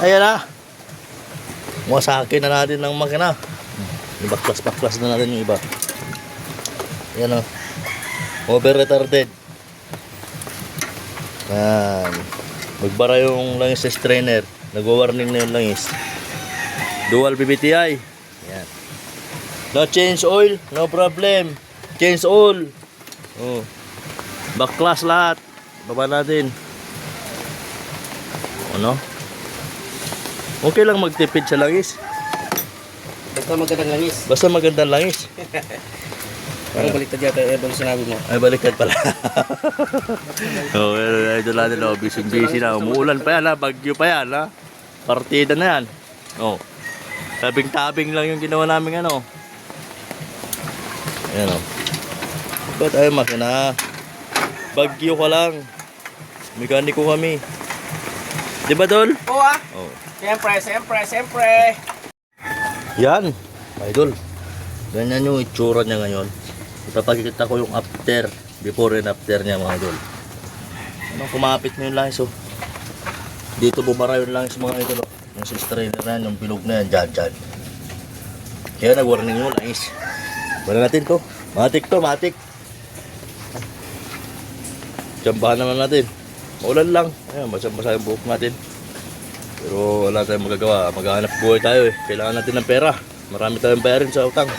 Ayan na. Masakin na natin ng makina. Ibaklas-baklas na natin yung iba. Ayan o. Over retarded. Ayan. Magbara yung langis sa strainer. Nag-warning na yung langis. Dual PBTI. Ayan. No change oil. No problem. Change oil. Oh. Baklas lahat. Baba natin. Ano? Okay lang magtipid sa langis. Basta magandang langis. Basta magandang langis. Parang baliktad yata yung sinabi mo. Ay, baliktad pala. Oh, ito natin, oh, busy na. Umuulan pa yan, ha? Bagyo pa yan, ha? Partida na yan. Oh. Tabing-tabing lang yung ginawa namin, ano. Ayan, oh. Ba't ay makina? Bagyo ka lang. Mekaniko kami. Di ba, Dol? Oo ah. Oh. Siyempre. Yan, idol. Ganyan yung itsura niya ngayon. Ipapakikita ko yung after, before and after niya, mga idol. Ano, kumapit na yung langis, oh. Dito bumara yung langis, mga idol, oh. Yung strainer na yan, yung bilog na yan, dyan. Kaya nag-warning yung langis. Wala natin to. Matik to, matik. Tsambahan naman natin. Maulan lang. Ayan, basa-basa yung buhok natin. Pero wala tayong magagawa. Maghahanap buhay tayo eh. Kailangan natin ng pera. Marami tayong bayarin sa utang.